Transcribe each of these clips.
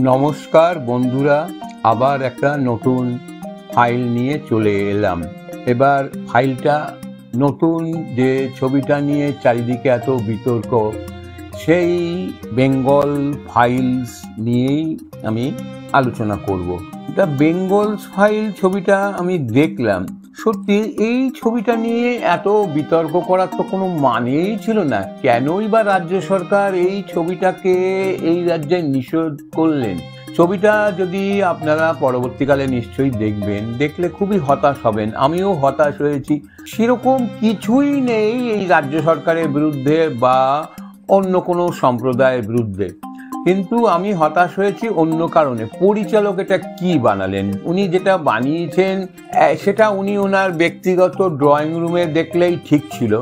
নমস্কার বন্ধুরা, আবার একটা নতুন ফাইল নিয়ে চলে এলাম। এবার ফাইলটা নতুন যে ছবিটা নিয়ে চারিদিকে এত বিতর্ক, সেই বেঙ্গল ফাইলস নিয়েই আমি আলোচনা করব। দ্য বেঙ্গলস ফাইল ছবিটা আমি দেখলাম, সত্যি এই ছবিটা নিয়ে এত বিতর্ক করার তো কোনো মানেই ছিল না। কেনই বা রাজ্য সরকার এই ছবিটাকে এই রাজ্যে নিষেধ করলেন? ছবিটা যদি আপনারা পরবর্তীকালে নিশ্চয়ই দেখবেন, দেখলে খুবই হতাশ হবেন। আমিও হতাশ হয়েছি। সেরকম কিছুই নেই এই রাজ্য সরকারের বিরুদ্ধে বা অন্য কোনো সম্প্রদায়ের বিরুদ্ধে, কিন্তু আমি হতাশ হয়েছি অন্য কারণে। পরিচালক এটা কি বানালেন? উনি যেটা বানিয়েছেন সেটা উনি ওনার ব্যক্তিগত ড্রয়িং রুমে দেখলেই ঠিক ছিল।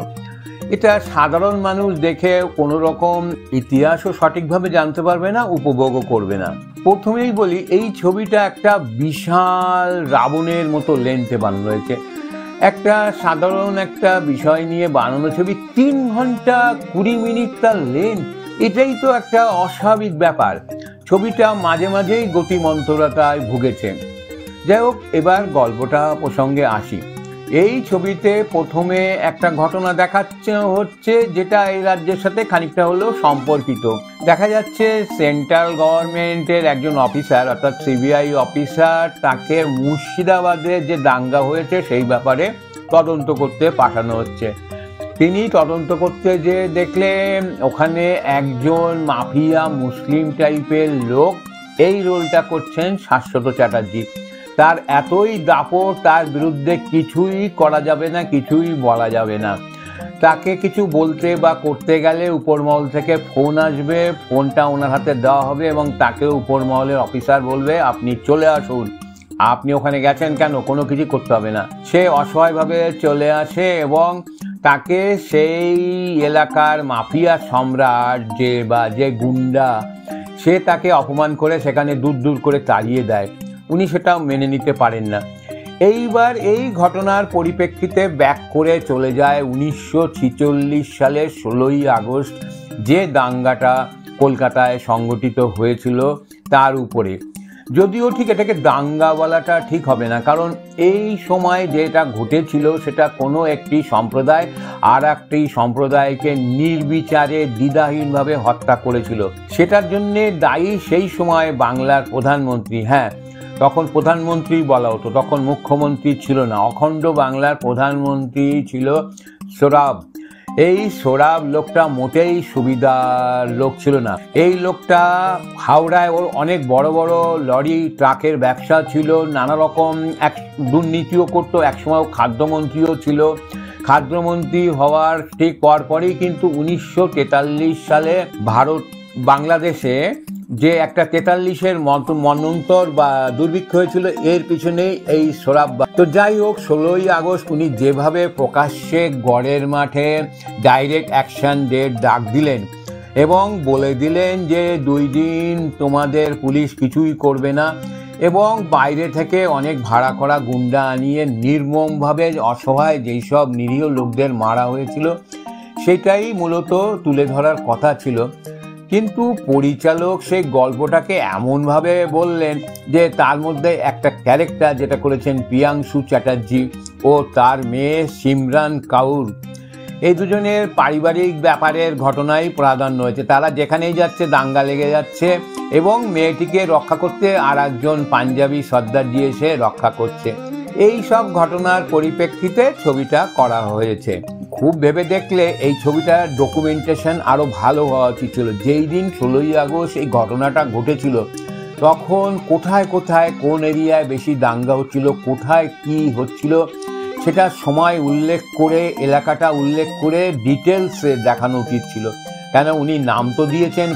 এটা সাধারণ মানুষ দেখে কোনো রকম ইতিহাসও সঠিকভাবে জানতে পারবে না, উপভোগও করবে না। প্রথমেই বলি, এই ছবিটা একটা বিশাল রাবণের মতো লেন্থে বানানো হয়েছে। একটা সাধারণ একটা বিষয় নিয়ে বানানো ছবি, 3 ঘন্টা 20 মিনিট তার লেন্থ। এটাই তো একটা অস্বাভাবিক ব্যাপার। ছবিটা মাঝে মাঝেই গতিমন্তরতায় ভুগেছে। যাই হোক, এবার গল্পটা প্রসঙ্গে আসি। এই ছবিতে প্রথমে একটা ঘটনা দেখাচ্ছে হচ্ছে, যেটা এই রাজ্যের সাথে খানিকটা হলেও সম্পর্কিত। দেখা যাচ্ছে সেন্ট্রাল গভর্নমেন্টের একজন অফিসার, অর্থাৎ সিবিআই অফিসার, তাকে মুর্শিদাবাদে যে দাঙ্গা হয়েছে সেই ব্যাপারে তদন্ত করতে পাঠানো হচ্ছে। তিনি তদন্ত করতে যে দেখলেন ওখানে একজন মাফিয়া মুসলিম টাইপের লোক, এই রোলটা করছেন শাশ্বত চ্যাটার্জি। তার এতই দাপট, তার বিরুদ্ধে কিছুই করা যাবে না, কিছুই বলা যাবে না। তাকে কিছু বলতে বা করতে গেলে উপরমহল থেকে ফোন আসবে, ফোনটা ওনার হাতে দেওয়া হবে এবং তাকে উপরমহলের অফিসার বলবে আপনি চলে আসুন। আপনি ওখানে গেছেন কেন? কোনো কিছু করতে হবে না। সে অসহায়ভাবে চলে আসে এবং তাকে সেই এলাকার মাফিয়া সম্রাট যে গুন্ডা, সে তাকে অপমান করে সেখানে দূর দূর করে তাড়িয়ে দেয়। উনি সেটা মেনে নিতে পারেন না। এইবার এই ঘটনার পরিপ্রেক্ষিতে ব্যাক করে চলে যায় 1946 সালের 16ই আগস্ট, যে দাঙ্গাটা কলকাতায় সংগঠিত হয়েছিল তার উপরে। যদিও ঠিক এটাকে দাঙ্গা বলাটা ঠিক হবে না, কারণ এই সময় যেটা ঘটেছিল সেটা কোনো একটি সম্প্রদায় আর একটি সম্প্রদায়কে নির্বিচারে দ্বিধাহীনভাবে হত্যা করেছিল। সেটার জন্যে দায়ী সেই সময় বাংলার প্রধানমন্ত্রী। হ্যাঁ, তখন প্রধানমন্ত্রী বলা হতো, তখন মুখ্যমন্ত্রী ছিল না। অখণ্ড বাংলার প্রধানমন্ত্রী ছিল সোহরাব। এই সোহরাব লোকটা মোটেই সুবিধার লোক ছিল না। এই লোকটা হাওড়ায় ওর অনেক বড় বড় লরি ট্রাকের ব্যবসা ছিল, নানা রকম দুর্নীতিও করতো। একসময় খাদ্যমন্ত্রীও ছিল। খাদ্যমন্ত্রী হওয়ার ঠিক পরপরই কিন্তু 1943 সালে বাংলাদেশে যে একটা 43-এর মন্বন্তর বা দুর্ভিক্ষ হয়েছিল, এর পিছনেই এই সোহরাব। তো যাই হোক, 16ই আগস্ট উনি যেভাবে প্রকাশ্যে গড়ের মাঠে ডাইরেক্ট অ্যাকশন ডের ডাক দিলেন এবং বলে দিলেন যে 2 দিন তোমাদের পুলিশ কিছুই করবে না, এবং বাইরে থেকে অনেক ভাড়া করা গুন্ডা আনিয়ে নির্মমভাবে অসহায় যেই সব নিরীহ লোকদের মারা হয়েছিল সেটাই মূলত তুলে ধরার কথা ছিল। কিন্তু পরিচালক সেই গল্পটাকে এমনভাবে বললেন যে তার মধ্যে একটা ক্যারেক্টার যেটা করেছেন প্রিয়াংশু চ্যাটার্জি ও তার মেয়ে সিমরান কাউর, এই দুজনের পারিবারিক ব্যাপারের ঘটনাই প্রাধান্য হয়েছে। তারা যেখানেই যাচ্ছে দাঙ্গা লেগে যাচ্ছে এবং মেয়েটিকে রক্ষা করতে আর একজন পাঞ্জাবি সর্দারজি এসে রক্ষা করছে। এই সব ঘটনার পরিপ্রেক্ষিতে ছবিটা করা হয়েছে। খুব ভেবে দেখলে এই ছবিটার ডকুমেন্টেশন আরও ভালো হওয়া উচিত ছিল। যেই দিন 16ই আগস্ট এই ঘটনাটা ঘটেছিল, তখন কোথায় কোথায় কোন এরিয়ায় বেশি দাঙ্গা হচ্ছিল, কোথায় কি হচ্ছিল, সেটা সময় উল্লেখ করে, এলাকাটা উল্লেখ করে ডিটেলসে দেখানো উচিত ছিল। কেন, উনি নাম তো দিয়েছেন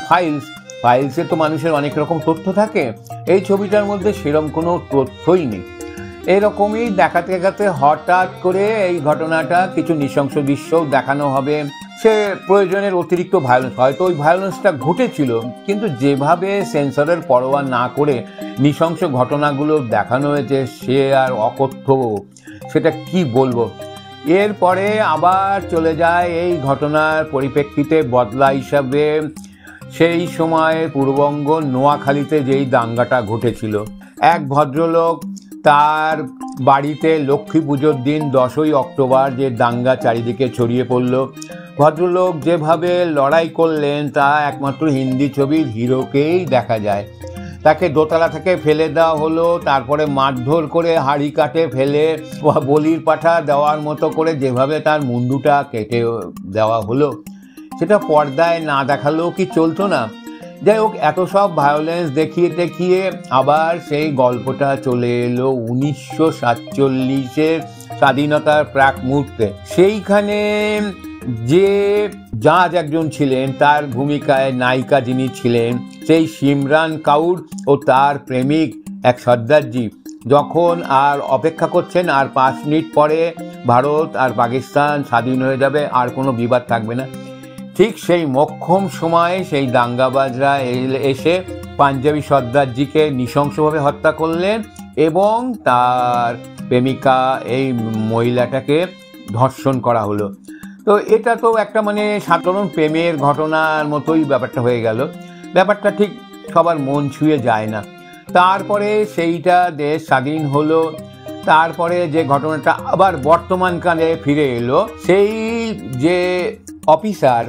ফাইলসে তো মানুষের অনেক রকম তথ্য থাকে। এই ছবিটার মধ্যে সেরকম কোনো তথ্যই নেই। এরকমই দেখাতে দেখাতে হঠাৎ করে এই ঘটনাটা কিছু নৃশংস দৃশ্যও দেখানো হবে। সে প্রয়োজনের অতিরিক্ত ভায়োলেন্স, হয়তো ওই ভায়োলেন্সটা ঘটেছিল, কিন্তু যেভাবে সেন্সরের পরোয়া না করে নৃশংস ঘটনাগুলো দেখানো হয়েছে সে আর অকথ্য, সেটা কি বলবো। এরপরে আবার চলে যায় এই ঘটনার পরিপ্রেক্ষিতে বদলা হিসাবে সেই সময় পূর্ববঙ্গ নোয়াখালীতে যেই দাঙ্গাটা ঘটেছিল, এক ভদ্রলোক তার বাড়িতে লক্ষ্মী পুজোর দিন 10ই অক্টোবর যে দাঙ্গা চারিদিকে ছড়িয়ে পড়ল, ভদ্রলোক যেভাবে লড়াই করলেন তা একমাত্র হিন্দি ছবির হিরোকেই দেখা যায়। তাকে দোতলা থেকে ফেলে দেওয়া হলো, তারপরে মারধর করে হাড়ি কাটে ফেলে বলির পাঠা দেওয়ার মতো করে যেভাবে তার মুন্ডুটা কেটে দেওয়া হলো, সেটা পর্দায় না দেখালেও কি চলতো না? যাই হোক, এত সব ভায়োলেন্স দেখিয়ে আবার সেই গল্পটা চলে এলো 1947-এর স্বাধীনতার প্রাক মুহূর্তে। সেইখানে যে জাজ একজন ছিলেন, তার ভূমিকায় নায়িকা যিনি ছিলেন সেই সিমরান কাউর ও তার প্রেমিক এক সর্দারজি যখন আর অপেক্ষা করছেন আর 5 মিনিট পরে ভারত আর পাকিস্তান স্বাধীন হয়ে যাবে, আর কোনো বিবাদ থাকবে না, ঠিক সেই মোক্ষম সময়ে সেই দাঙ্গাবাজরা এসে পাঞ্জাবি সর্দারজিকে নৃশংসভাবে হত্যা করলেন এবং তার প্রেমিকা এই মহিলাটাকে ধর্ষণ করা হলো। তো এটা তো একটা মানে সাধারণ প্রেমের ঘটনার মতোই ব্যাপারটা হয়ে গেল। ব্যাপারটা ঠিক সবার মন ছুঁয়ে যায় না। তারপরে সেইটা দেশ স্বাধীন হলো, তারপরে যে ঘটনাটা আবার বর্তমানকালে ফিরে এলো, সেই যে অফিসার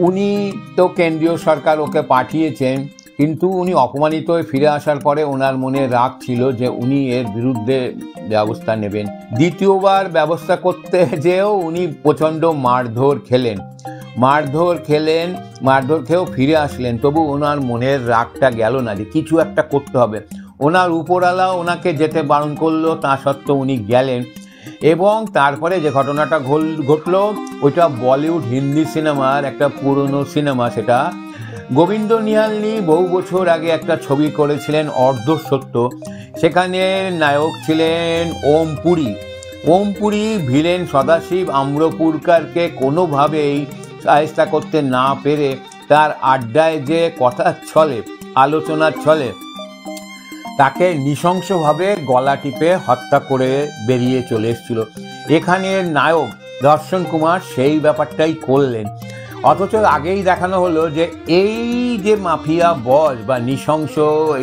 উনি তো কেন্দ্রীয় সরকার ওকে পাঠিয়েছেন, কিন্তু উনি অপমানিত হয়ে ফিরে আসার পরে ওনার মনে রাগ ছিল যে উনি এর বিরুদ্ধে ব্যবস্থা নেবেন। দ্বিতীয়বার ব্যবস্থা করতে যেও উনি প্রচণ্ড মারধর খেয়েও ফিরে আসলেন, তবু ওনার মনের রাগটা গেল না যে কিছু একটা করতে হবে। ওনার উপরওয়ালা ওনাকে যেতে বারণ করলো, তা সত্ত্বেও উনি গেলেন। এবং তারপরে যে ঘটনাটা ঘটলো ওইটা বলিউড হিন্দি সিনেমার একটা পুরনো সিনেমা, সেটা গোবিন্দ নিহালনি বহু বছর আগে একটা ছবি করেছিলেন অর্ধসত্য। সেখানে নায়ক ছিলেন ওম পুরী। ভিলেন সদাশিব আম্রপুরকারকে কোনোভাবেই সাহায্য করতে না পেরে তার আড্ডায় যে কথার ছলে, আলোচনার ছলে তাকে নৃশংসভাবে গলা টিপে হত্যা করে বেরিয়ে চলে এসেছিল। এখানের নায়ক দর্শন কুমার সেই ব্যাপারটাই করলেন, অথচ আগেই দেখানো হলো যে এই যে মাফিয়া বস বা নৃশংস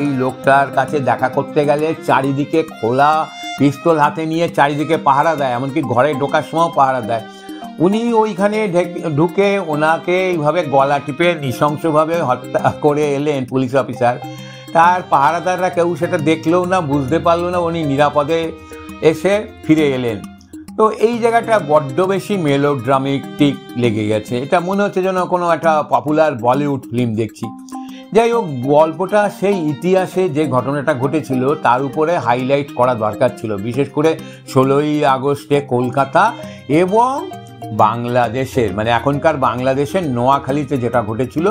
এই লোকটার কাছে দেখা করতে গেলে চারিদিকে খোলা পিস্তল হাতে নিয়ে চারিদিকে পাহারা দেয়, এমনকি ঘরে ঢোকার সময় পাহারা দেয়। উনি ওইখানে ঢুকে ওনাকে এইভাবে গলা টিপে নৃশংসভাবে হত্যা করে এলেন পুলিশ অফিসার। তার পাহারাদাররা কেউ সেটা দেখলেও না, বুঝতে পারলো না, উনি নিরাপদে এসে ফিরে এলেন। তো এই জায়গাটা বড্ড বেশি মেলোড্রামেটিক লেগে গেছে, এটা মনে হচ্ছে যেন কোনো একটা পপুলার বলিউড ফিল্ম দেখছি। যাই হোক, গল্পটা সেই ইতিহাসে যে ঘটনাটা ঘটেছিল তার উপরে হাইলাইট করা দরকার ছিল, বিশেষ করে 16ই আগস্টে কলকাতা এবং বাংলাদেশের মানে এখনকার বাংলাদেশের নোয়াখালীতে যেটা ঘটেছিল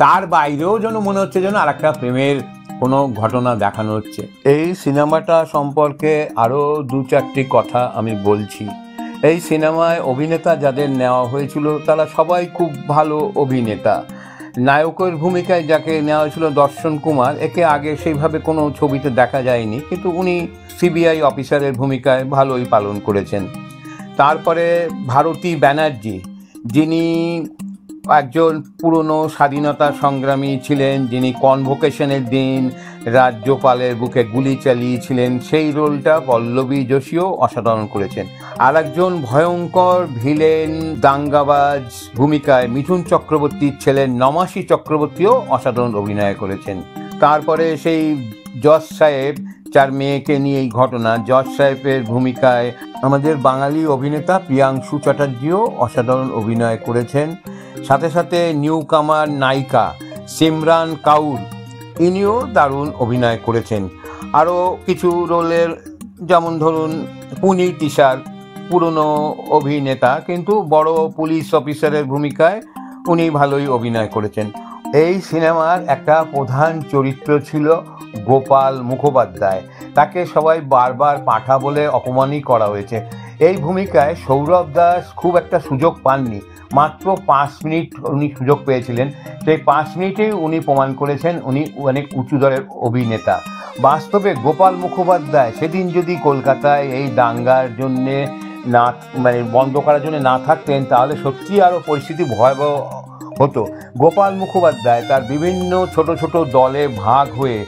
তার বাইরেও যেন মনে হচ্ছে যেন আর একটা প্রেমের কোনো ঘটনা দেখানো হচ্ছে। এই সিনেমাটা সম্পর্কে আরও 2-4টি কথা আমি বলছি। এই সিনেমায় অভিনেতা যাদের নেওয়া হয়েছিল তারা সবাই খুব ভালো অভিনেতা। নায়কের ভূমিকায় যাকে নেওয়া হয়েছিল দর্শন কুমার, একে আগে সেইভাবে কোনো ছবিতে দেখা যায়নি, কিন্তু উনি সিবিআই অফিসারের ভূমিকায় ভালোই পালন করেছেন। তারপরে ভারতী ব্যানার্জি, যিনি একজন পুরনো স্বাধীনতা সংগ্রামী ছিলেন, যিনি কনভোকেশনের দিন রাজ্যপালের বুকে গুলি চালিয়েছিলেন, সেই রোলটা পল্লবী যোশীও অসাধারণ করেছেন। আর একজন ভয়ঙ্কর ভিলেন দাঙ্গাবাজ ভূমিকায় মিঠুন চক্রবর্তীর ছেলে নমাসী চক্রবর্তীও অসাধারণ অভিনয় করেছেন। তারপরে সেই জজ সাহেব, যার মেয়েকে নিয়ে এই ঘটনা, জজ সাহেবের ভূমিকায় আমাদের বাঙালি অভিনেতা প্রিয়াংশু চ্যাটার্জিও অসাধারণ অভিনয় করেছেন। সাথে সাথে নিউ কামার নায়িকা সিমরান কাউর, ইনিও দারুণ অভিনয় করেছেন। আরও কিছু রোলের, যেমন ধরুন পুনীর তিশার, পুরনো অভিনেতা কিন্তু বড় পুলিশ অফিসারের ভূমিকায় উনি ভালোই অভিনয় করেছেন। এই সিনেমার একটা প্রধান চরিত্র ছিল গোপাল মুখোপাধ্যায়, তাকে সবাই বারবার পাঁঠা বলে অপমানই করা হয়েছে। এই ভূমিকায় সৌরভ দাস খুব একটা সুযোগ পাননি, মাত্র 5 মিনিট উনি সুযোগ পেয়েছিলেন। সেই 5 মিনিটেই উনি প্রমাণ করেছেন উনি অনেক উঁচু দরের অভিনেতা। বাস্তবে গোপাল মুখোপাধ্যায় সেদিন যদি কলকাতায় এই দাঙ্গার জন্যে না বন্ধ করার জন্য না থাকতেন, তাহলে সত্যিই আরও পরিস্থিতি ভয়াবহ হতো। গোপাল মুখোপাধ্যায় তার বিভিন্ন ছোট ছোট দলে ভাগ হয়ে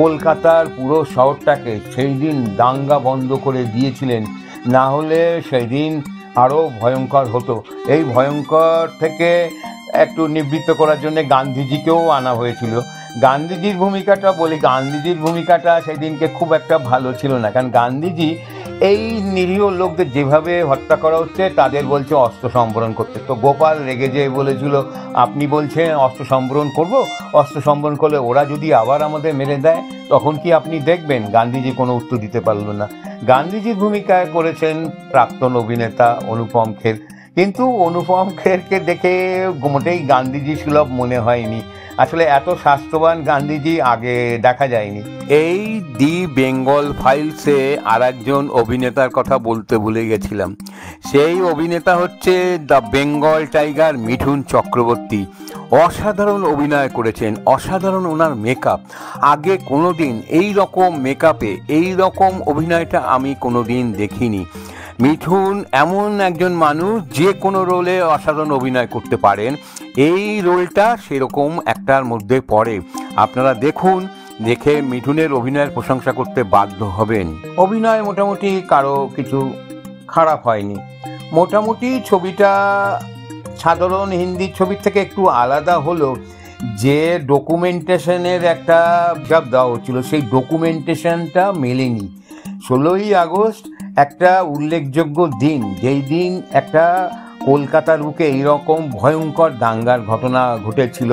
কলকাতার পুরো শহরটাকে সেই দিন দাঙ্গা বন্ধ করে দিয়েছিলেন, না হলে সেই দিন আরও ভয়ঙ্কর হতো। এই ভয়ঙ্কর থেকে একটু নিবৃত্ত করার জন্য গান্ধীজিকেও আনা হয়েছিল। গান্ধীজির ভূমিকাটা বলি, গান্ধীজির ভূমিকাটা সেই দিনকে খুব একটা ভালো ছিল না, কারণ গান্ধীজি এই নিরীহ লোকদের যেভাবে হত্যা করা হচ্ছে তাদের বলছে অস্ত্র সম্বরণ করতে। তো গোপাল রেগে যেয়ে বলেছিল, আপনি বলছেন অস্ত্র সম্বরণ করব, অস্ত্র সম্বরণ করলে ওরা যদি আবার আমাদের মেরে দেয় তখন কি আপনি দেখবেন? গান্ধীজি কোনো উত্তর দিতে পারল না। গান্ধীজির ভূমিকায় করেছেন প্রাক্তন অভিনেতা অনুপম খের, কিন্তু অনুপম খেরকে দেখে মোটেই গান্ধীজি সুলভ মনে হয়নি। আসলে এত স্বাস্থ্যবান গান্ধীজি আগে দেখা যায়নি। এই দি বেঙ্গল ফাইলসে আর একজন অভিনেতার কথা বলতে ভুলে গেছিলাম। সেই অভিনেতা হচ্ছে দ্য বেঙ্গল টাইগার মিঠুন চক্রবর্তী। অসাধারণ অভিনয় করেছেন, অসাধারণ ওনার মেকআপ। আগে কোনোদিন এই রকম মেকআপে এই রকম অভিনয়টা আমি কোনোদিন দেখিনি। মিঠুন এমন একজন মানুষ যে কোনো রোলে অসাধারণ অভিনয় করতে পারেন, এই রোলটা সেরকম একটার মধ্যে পড়ে। আপনারা দেখুন, দেখে মিঠুনের অভিনয়ের প্রশংসা করতে বাধ্য হবেন। অভিনয় মোটামুটি কারো কিছু খারাপ হয়নি, মোটামুটি ছবিটা সাধারণ হিন্দি ছবির থেকে একটু আলাদা হলো। যে ডকুমেন্টেশনের একটা হিসাব দেওয়া হচ্ছিল সেই ডকুমেন্টেশনটা মেলেনি। 16ই আগস্ট একটা উল্লেখযোগ্য দিন, যেই দিন একটা কলকাতার বুকে এইরকম ভয়ঙ্কর দাঙ্গার ঘটনা ঘটেছিল।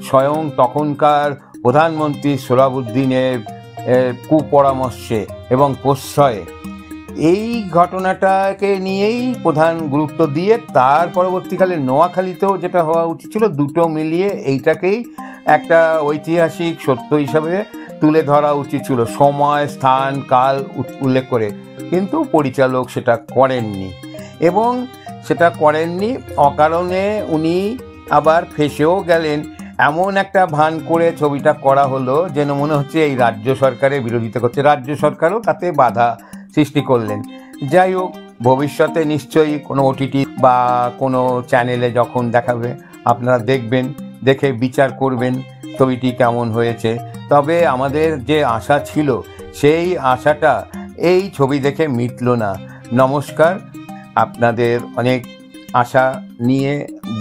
স্বয়ং তখনকার প্রধানমন্ত্রী সোহরাবুদ্দিনের কুপরামর্শে এবং প্রশ্রয়ে এই ঘটনাটাকে নিয়েই প্রধান গুরুত্ব দিয়ে তার পরবর্তীকালে নোয়াখালীতেও যেটা হওয়া উচিত ছিল, দুটো মিলিয়ে এইটাকেই একটা ঐতিহাসিক সত্য হিসাবে তুলে ধরা উচিত ছিল, সময় স্থান কাল উল্লেখ করে। কিন্তু পরিচালক সেটা করেননি, এবং সেটা করেননি অকারণে উনি আবার ফেঁসেও গেলেন। এমন একটা ভান করে ছবিটা করা হলো যেন মনে হচ্ছে এই রাজ্য সরকারের বিরোধিতা করছে, রাজ্য সরকারও তাতে বাধা সৃষ্টি করলেন। যাই হোক, ভবিষ্যতে নিশ্চয়ই কোনো ওটিটি বা কোনো চ্যানেলে যখন দেখাবে আপনারা দেখবেন, দেখে বিচার করবেন ছবিটি কেমন হয়েছে। তবে আমাদের যে আশা ছিল সেই আশাটা এই ছবি দেখে মিটল না। নমস্কার, আপনাদের অনেক আশা নিয়ে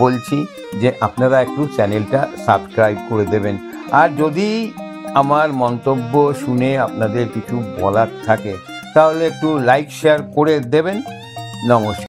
বলছি যে আপনারা একটু চ্যানেলটা সাবস্ক্রাইব করে দেবেন। আর যদি আমার মন্তব্য শুনে আপনাদের কিছু বলার থাকে তাহলে একটু লাইক শেয়ার করে দেবেন। নমস্কার।